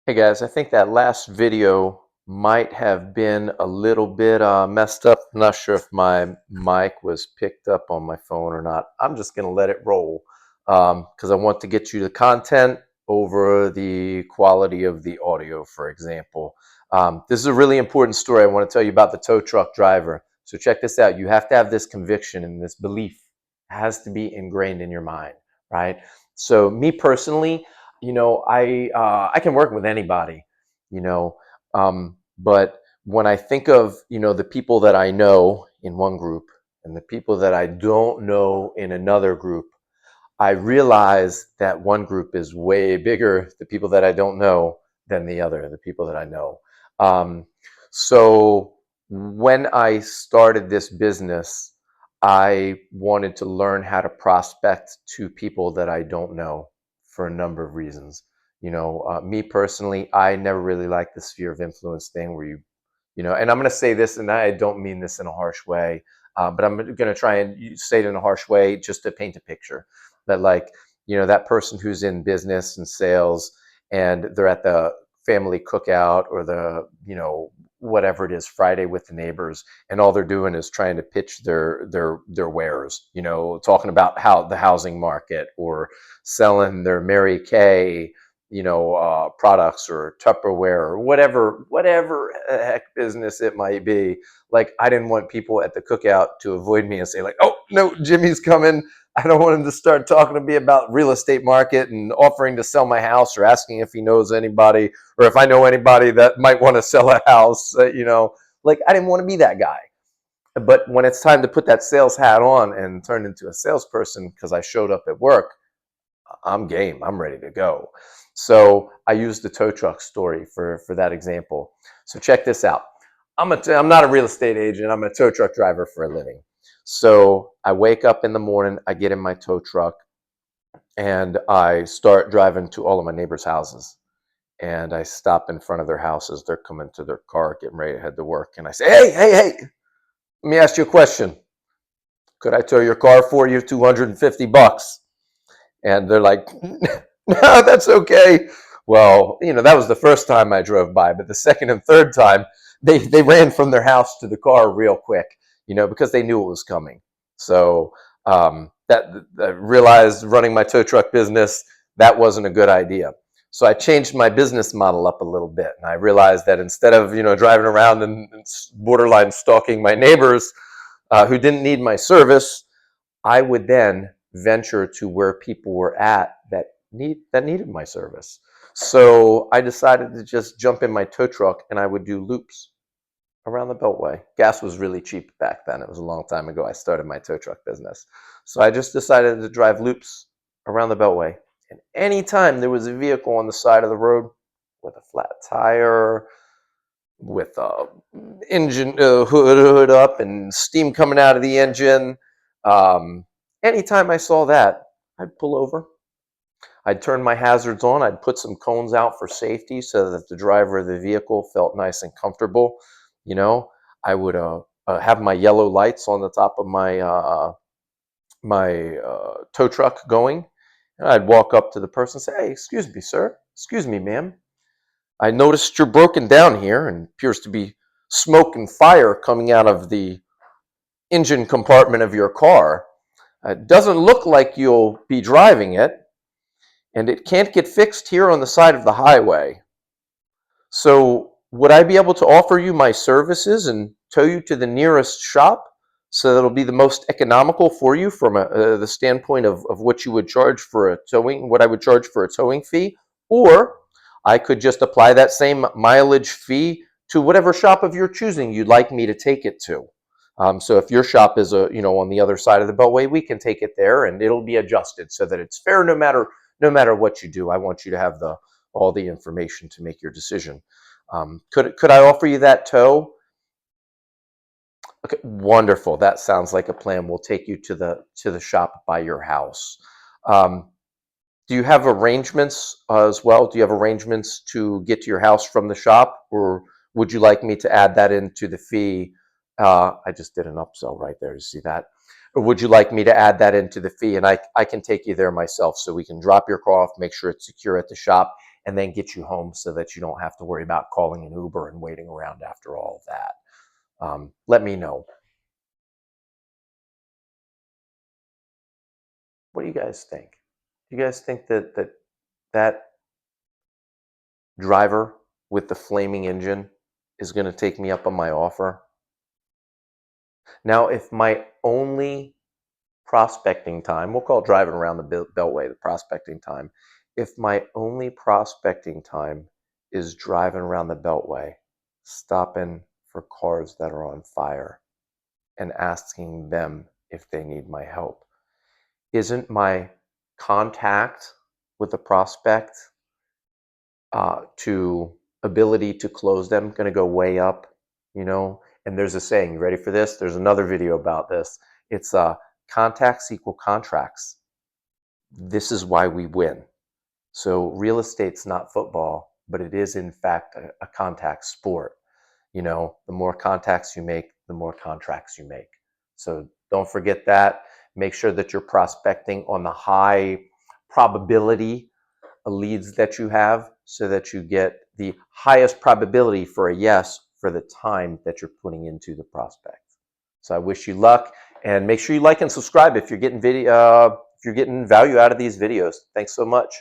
Hey guys, I think that last video might have been a little bit messed up. I'm not sure if my mic was picked up on my phone or not. I'm just going to let it roll because I want to get you the content over the quality of the audio, for example. This is a really important story I want to tell you about the tow truck driver. So check this out. You have to have this conviction and this belief. It has to be ingrained in your mind, right? So me personally, I can work with anybody, you know, but when I think of the people that I know in one group and the people that I don't know in another group, I realize that one group is way bigger, the people that I don't know, than the people that I know. Um, so when I started this business, I wanted to learn how to prospect to people that I don't know for a number of reasons. Me personally, I never really liked the sphere of influence thing where and I'm going to say this, and I don't mean this in a harsh way, but I'm going to try and say it in a harsh way just to paint a picture that, like, that person who's in business and sales and they're at the family cookout or whatever it is, Friday with the neighbors, and all they're doing is trying to pitch their wares, talking about how the housing market or selling their Mary Kay products or Tupperware or whatever heck business it might be. Like, I didn't want people at the cookout to avoid me and say, like, oh no, Jimmy's coming. I don't want him to start talking to me about real estate market and offering to sell my house or asking if he knows anybody or if I know anybody that might want to sell a house. Like, I didn't want to be that guy. But when it's time to put that sales hat on and turn into a salesperson because I showed up at work, I'm game. I'm ready to go. So I used the tow truck story for that example. So check this out. I'm not a real estate agent. I'm a tow truck driver for a living. So I wake up in the morning, I get in my tow truck, and I start driving to all of my neighbors' houses. And I stop in front of their houses. They're coming to their car, getting ready to head to work. And I say, hey, let me ask you a question. Could I tow your car for you? $250. And they're like, no, that's okay. Well, that was the first time I drove by, but the second and third time, they ran from their house to the car real quick, because they knew it was coming. So that I realized running my tow truck business, that wasn't a good idea. So I changed my business model up a little bit, and I realized that instead of driving around and borderline stalking my neighbors who didn't need my service, I would then venture to where people were at that needed my service. So I decided to just jump in my tow truck and I would do loops around the Beltway. Gas was really cheap back then. It was a long time ago I started my tow truck business. So I just decided to drive loops around the Beltway. And anytime there was a vehicle on the side of the road with a flat tire, with a engine hood up and steam coming out of the engine, anytime I saw that, I'd pull over. I'd turn my hazards on. I'd put some cones out for safety so that the driver of the vehicle felt nice and comfortable. I would have my yellow lights on the top of my tow truck going. And I'd walk up to the person and say, hey, excuse me, sir. Excuse me, ma'am. I noticed you're broken down here and appears to be smoke and fire coming out of the engine compartment of your car. It doesn't look like you'll be driving it, and it can't get fixed here on the side of the highway. So would I be able to offer you my services and tow you to the nearest shop so that it'll be the most economical for you from the standpoint of what you would charge for a towing, what I would charge for a towing fee? Or I could just apply that same mileage fee to whatever shop of your choosing you'd like me to take it to. So if your shop is on the other side of the Beltway, we can take it there, and it'll be adjusted so that it's fair no matter what you do. I want you to have all the information to make your decision. Could I offer you that tow? Okay, wonderful. That sounds like a plan. We'll take you to the shop by your house. Do you have arrangements as well? Do you have arrangements to get to your house from the shop, or would you like me to add that into the fee? I just did an upsell right there. You see that? Or would you like me to add that into the fee? And I can take you there myself so we can drop your car off, make sure it's secure at the shop, and then get you home so that you don't have to worry about calling an Uber and waiting around after all of that. Let me know. What do you guys think? Do you guys think that driver with the flaming engine is going to take me up on my offer? Now, if my only prospecting time, we'll call driving around the Beltway the prospecting time. If my only prospecting time is driving around the Beltway, stopping for cars that are on fire and asking them if they need my help, isn't my contact with the prospect to ability to close them going to go way up? And there's a saying, you ready for this? There's another video about this. It's contacts equal contracts. This is why we win. So real estate's not football, but it is in fact a contact sport. The more contacts you make, the more contracts you make. So don't forget that. Make sure that you're prospecting on the high probability leads that you have, so that you get the highest probability for a yes for the time that you're putting into the prospect. So I wish you luck, and make sure you like and subscribe if you're getting value out of these videos. Thanks so much.